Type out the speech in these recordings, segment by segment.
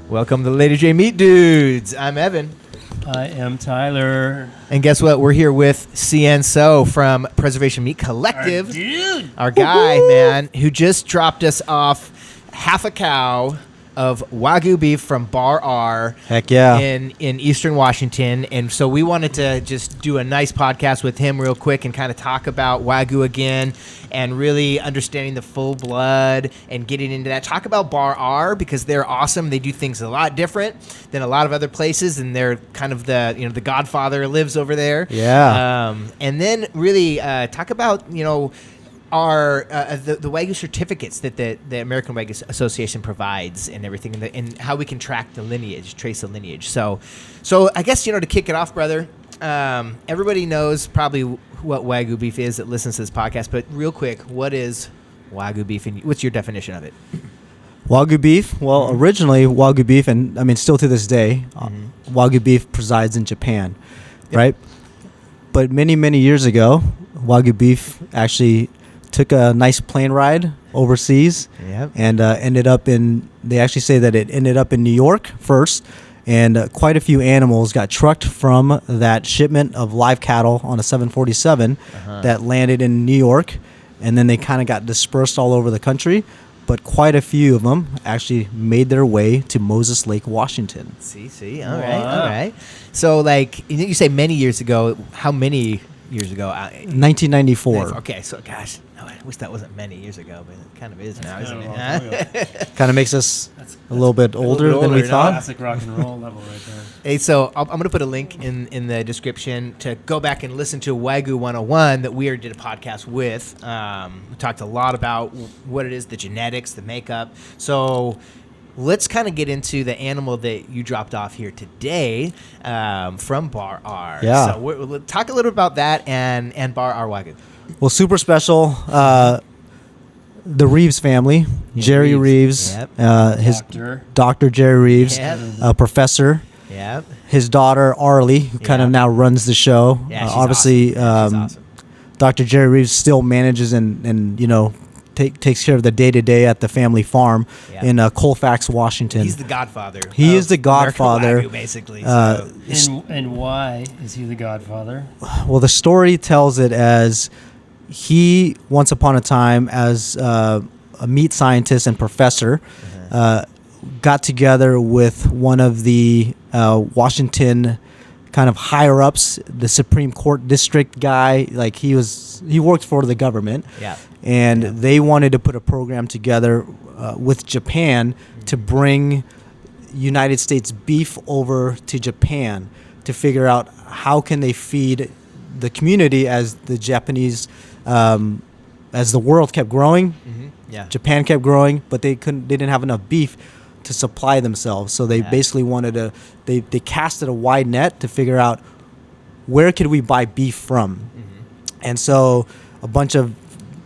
Welcome to the Lady J Meat Dudes. I'm Evan. I am Tyler. And guess what? We're here with CN So from Preservation Meat Collective. Our guy, man, who just dropped us off half a cow of Wagyu beef from Bar R. Heck yeah. In Eastern Washington. And so we wanted to just do a nice podcast with him real quick and kind of talk about Wagyu again and really understanding the full blood and getting into that. Talk about Bar R because they're awesome. They do things a lot different than a lot of other places, and they're kind of the Godfather lives over there. Yeah. And then really talk about, our the Wagyu certificates that the American Wagyu Association provides and everything, and how we can track the lineage, trace the lineage. So I guess, to kick it off, brother, everybody knows probably what Wagyu beef is that listens to this podcast, but real quick, what is Wagyu beef and what's your definition of it? Wagyu beef? Well, originally Wagyu beef, and I mean still to this day, Wagyu beef presides in Japan, right? But many, many years ago, Wagyu beef actually took a nice plane ride overseas and ended up in, they actually say that it ended up in New York first, and quite a few animals got trucked from that shipment of live cattle on a 747 that landed in New York, and then they kind of got dispersed all over the country, but quite a few of them actually made their way to Moses Lake, Washington. See, all right. So, you say many years ago, how many years ago? 1994. Okay, so gosh, I wish that wasn't many years ago, but it kind of is now, isn't it? Kind of makes us a little bit older than we thought. Classic rock and roll level right there. Hey, so I'm going to put a link in the description to go back and listen to Wagyu 101 that we already did a podcast with. We talked a lot about what it is, the genetics, the makeup. So let's kind of get into the animal that you dropped off here today from Bar R. Yeah. So we'll talk a little about that and Bar R Wagyu. Well, super special. The Reeves family, Jerry Reeves, his Dr. Jerry Reeves, a professor. Yep. His daughter Arlie, who kind of now runs the show. Yeah, she's obviously, awesome. She's awesome. Dr. Jerry Reeves still manages and takes care of the day-to-day at the family farm in Colfax, Washington. He's the godfather. He is the godfather. American Wagyu, basically. So. And why is he the godfather? Well, the story tells it as he, once upon a time, as a meat scientist and professor, got together with one of the Washington kind of higher ups, the Supreme Court district guy. Like he worked for the government. Yeah. And they wanted to put a program together with Japan to bring United States beef over to Japan to figure out how can they feed the community as the Japanese, as the world kept growing. Japan kept growing, but they didn't have enough beef to supply themselves. So they basically wanted to, they casted a wide net to figure out where could we buy beef from. And so a bunch of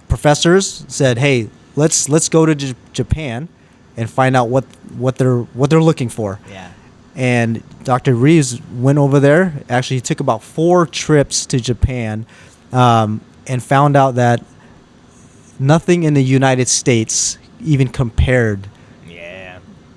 professors said, "Hey, let's go to Japan and find out what they're looking for." Yeah. And Dr. Reeves went over there. Actually, he took about 4 trips to Japan, and found out that nothing in the United States even compared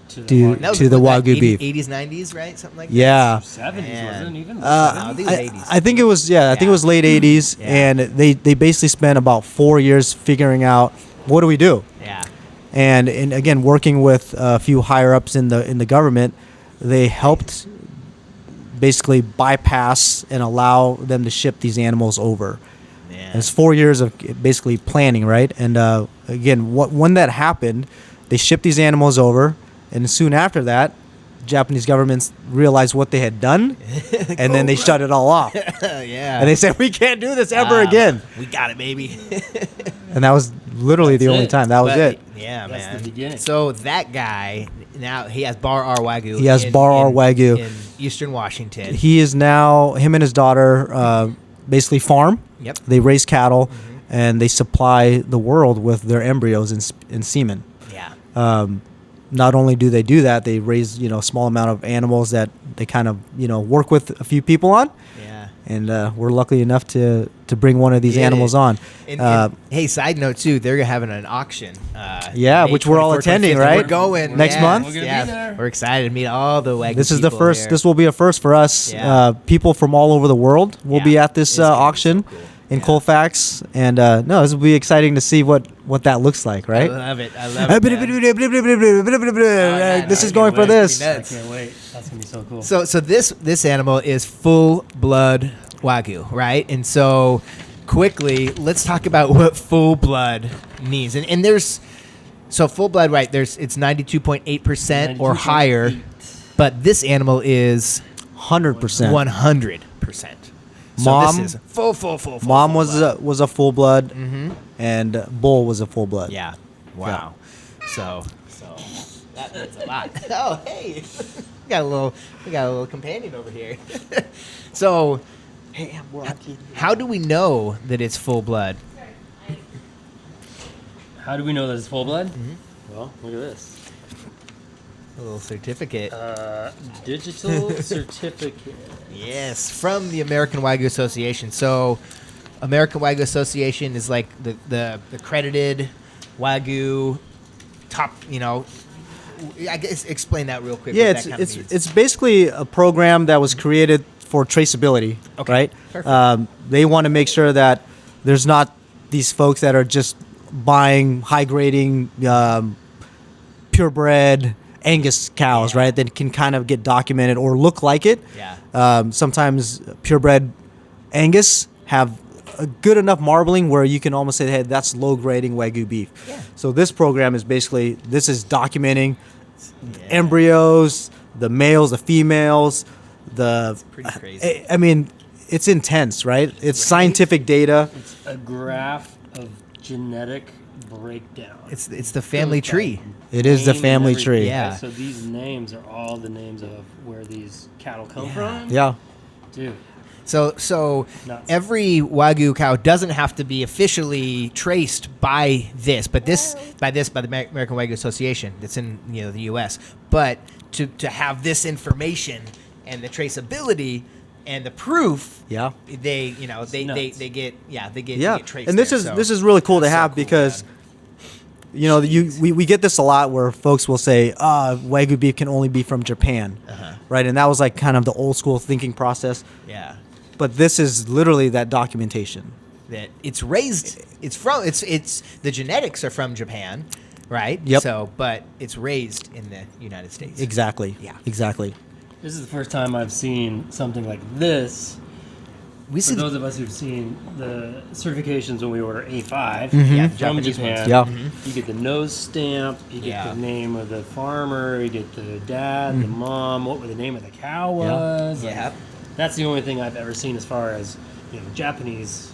to the Wagyu beef. 80s, 90s, right? Something like that. Yeah. 70s, wasn't it even? I think it was. Yeah, I think it was late 80s, and they basically spent about 4 years figuring out what do we do. Yeah. And again, working with a few higher ups in the government, they helped basically bypass and allow them to ship these animals over. And it's 4 years of basically planning, right? And again, when that happened, they shipped these animals over. And soon after that, Japanese governments realized what they had done, and then they shut it all off. And they said, "We can't do this ever again. We got it, baby." And that was literally the only time. That was it. Yeah, That's man. the beginning. So that guy, now he has Bar R Wagyu. He has Bar R Wagyu in Eastern Washington. He is now, him and his daughter basically farm. Yep. They raise cattle, and they supply the world with their embryos and semen. Yeah. Not only do they do that, they raise a small amount of animals that they kind of work with a few people on. Yeah. and we're lucky enough to bring one of these animals on. And hey, side note too, they're having an auction. Yeah, May which we're all 24th, attending, 25th, right? We're going Next month? We're gonna be there. We're excited to meet all the Wagyu This is the people first. there. This will be a first for us. Yeah. People from all over the world will be Yeah. at this It's gonna be so auction cool. in Yeah. Colfax, and no, this will be exciting to see what that looks like, right? I love it. I love it. This I is can't going for wait. this. It'll be I nuts. can't wait. That's gonna be so cool. So this animal is full blood Wagyu, right? And so quickly, let's talk about what full blood means. And there's full blood, right? It's 92.8% or higher, 92.8. but this animal is 100%. 100%. So Mom- this is full. Mom full blood. was a full blood, Mm-hmm. and Bull was a full blood. Yeah. Wow. So that means a lot. Oh, hey, we got a little companion over here. So, hey, how do we know that it's full blood? How do we know that it's full blood? Mm-hmm. Well, look at this. A little certificate. Digital certificate. Yes, from the American Wagyu Association. So, American Wagyu Association is like the accredited Wagyu top. I guess explain that real quick. Yeah, what that kind of means. it's basically a program that was created for traceability, Okay, right? perfect. They want to make sure that there's not these folks that are just buying high grading, purebred Angus cows, Yeah. right? That can kind of get documented or look like it. Yeah. Sometimes purebred Angus have a good enough marbling where you can almost say, hey, that's low grading Wagyu beef. Yeah. So this program is basically, this is documenting Yeah. embryos, the males, the females, the. pretty crazy. I mean, it's intense, right? It's scientific data. It's a graph of genetic breakdown. It's the family tree. It is the Name and family everything, tree. right? Yeah. So these names are all the names of where these cattle come Yeah. from. Yeah. Dude. So Nuts. every Wagyu cow doesn't have to be officially traced by this, but by the American Wagyu Association that's in the U.S. But to have this information and the traceability and the proof, Yeah. they nuts. get Yeah. traced. And this there, is so this is really cool to that's so have cool, because man. we get this a lot where folks will say, Wagyu beef can only be from Japan, right? And that was like kind of the old school thinking process. Yeah. But this is literally that documentation. That it's raised. It's the genetics are from Japan, right? Yep. So, but it's raised in the United States. Exactly. Yeah. Exactly. This is the first time I've seen something like this. We For see those of us who've seen the certifications when we order A5 Yeah, from Japanese Japan, Yeah. you get the nose stamp, you get Yeah. the name of the farmer, you get the dad, the mom, what the name of the cow was. like, Yeah. That's the only thing I've ever seen as far as Japanese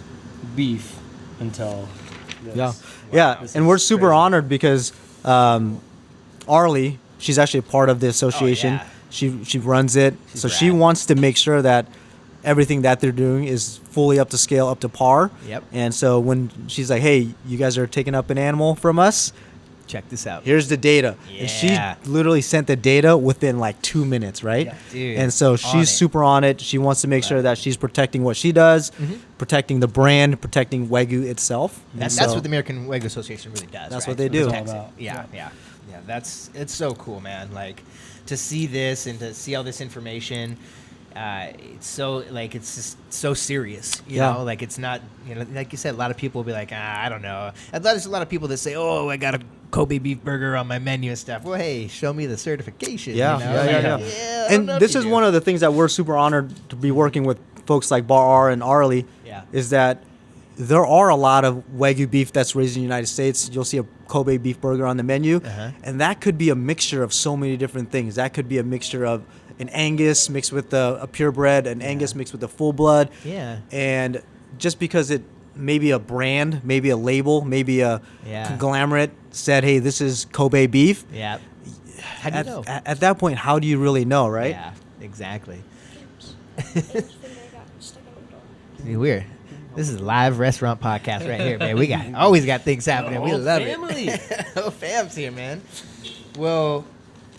beef until this. Yeah. Yeah. This And is we're super crazy. honored because Arlie, she's actually a part of the association. yeah. She runs it. She's So she rad. wants to make sure that everything that they're doing is fully up to scale, up to par. Yep. And so when she's like, hey, you guys are taking up an animal from us, check this out. here's the data. And she Yeah. literally sent the data within like 2 minutes, right? Yeah. Dude, And so on she's it. super on it. She wants to make sure that she's protecting what she does, Mm-hmm. protecting the brand, protecting Wagyu itself. And That's so- what the American Wagyu Association really does. That's right? what they So do. it's It's all Texas. about. Yeah. It's so cool, man. Like to see this and to see all this information. It's so like it's just so serious, you Yeah. know. Like it's not, like you said. A lot of people will be like, I don't know. And there's a lot of people that say, oh, I got a Kobe beef burger on my menu and stuff. Well, hey, show me the certification. Yeah, you know? yeah, yeah, Like, yeah. I don't And know if this you is do. one of the things that we're super honored to be working with folks like Bar R and Arlie. Yeah. Is that there are a lot of Wagyu beef that's raised in the United States. You'll see a Kobe beef burger on the menu, and that could be a mixture of so many different things. That could be a mixture of an Angus mixed with a purebred, an Angus mixed with a full blood. Yeah. And just because it maybe a brand, maybe a label, maybe a Yeah. conglomerate said, hey, this is Kobe beef. Yeah. How do you At, know? at that point, how do you really know, right? Yeah, exactly. I think I got stuck on the door. Weird. This is a live restaurant podcast right here, man. We always got things happening. We whole love family. it. Whole fam's here, man. Well,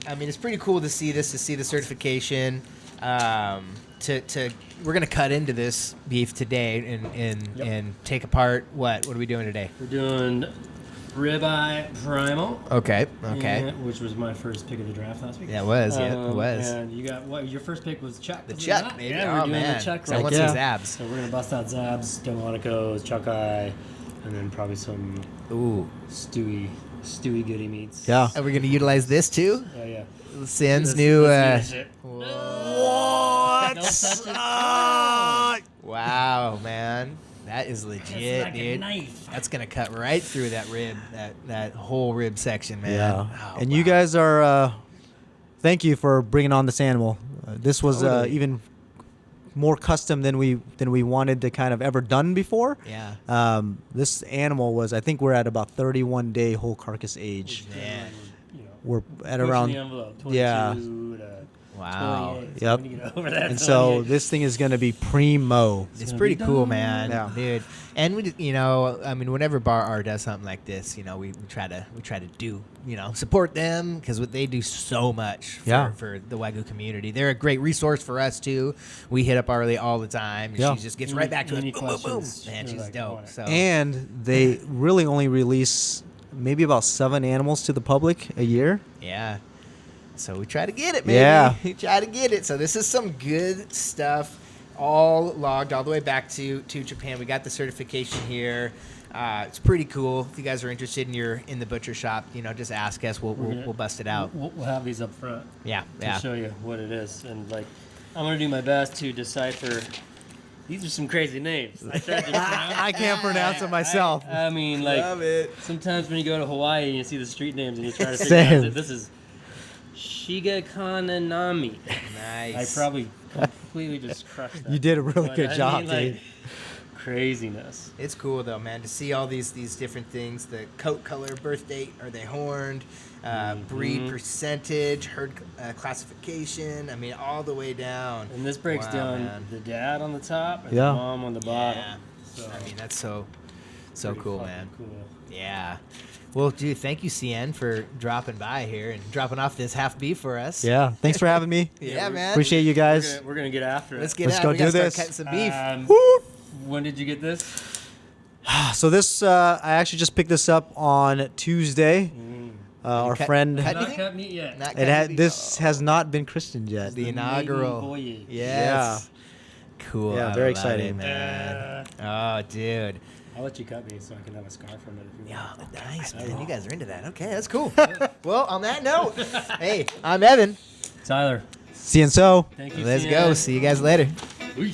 I mean, it's pretty cool to see this, to see the certification, to to we're gonna cut into this beef today and take apart what are we doing today? We're doing ribeye primal. Okay. Which was my first pick of the draft last week. Yeah, it was. Yeah, it was. And you got what? Your first pick was Chuck. The was it chuck, not? maybe. Yeah, Oh, we're doing man. the Chuck. I want Yeah. some zabs. So we're gonna bust out Zabs, Delmonico's, Chuck Eye, and then probably some Ooh. Stewie goody meats. Yeah. Are we gonna utilize this too? Oh yeah. Sin's new. This shit. What? Don't touch it. Wow, man, that is legit, It's like a dude. knife. That's gonna cut right through that rib, that whole rib section, man. Yeah. Oh, And wow. you guys are, thank you for bringing on this animal. This was Totally. even more custom than we wanted to kind of ever done before. Yeah. This animal was, I think we're at about 31-day whole carcass age. Man. You know, We're at pushing around, the envelope, 22 yeah. to Wow. 28. Yep. We need to get over that And so 28. this thing is going to be primo. It's gonna pretty be cool, done. man, Yeah. dude. And we, I mean, whenever Bar R does something like this, we try to do, support them because they do so much for the Wagyu community. They're a great resource for us too. We hit up Arlie all the time, and Yeah. she just gets right back to us. Any Boom, boom, boom. questions, Man, they're she's like, dope. "Want it." So And they really only release maybe about 7 animals to the public a year. yeah. So we try to get it, man. Yeah. We try to get it. So this is some good stuff, all logged all the way back to Japan. We got the certification here. It's pretty cool. If you guys are interested and you're in the butcher shop, just ask us. We'll bust it out. We'll have these up front Yeah, to yeah. show you what it is, and I'm gonna do my best to decipher. These are some crazy names. I tried to pronounce. I can't pronounce it myself. I mean, it. sometimes when you go to Hawaii and you see the street names and you try to figure Same. out this is Shigakananami. I Nice. probably completely just crushed that. You did a really But good I job, mean, dude. Craziness. It's cool though, man, to see all these different things: the coat color, birth date, are they horned, breed percentage, herd classification. I mean, all the way down. And this breaks Wow, down man. the dad on the top and Yeah. the mom on the bottom. Yeah. So I mean, that's so pretty cool, fucking man. Cool. Yeah. Well, dude, thank you, CN, for dropping by here and dropping off this half beef for us. Yeah. Thanks for having me. Yeah, man. Appreciate you guys. We're gonna get after it. Let's get Let's out. go We gotta do start this. cutting some beef. When did you get this? So this, I actually just picked this up on Tuesday. Our cut- friend, cut- Not anything? cut meat yet. Not it cutting had beef. this has not been christened yet. The maiden inaugural. voyage. Yes. Cool. Yeah, I very love exciting. it, man. Oh, dude. I'll let you cut me so I can have a scar from it if you Yeah, want. nice, man. You guys are into that. Okay, that's cool. Well, on that note, hey, I'm Evan. Tyler, See you and so. thank you. Let's CN. go. See you guys later. Ooh.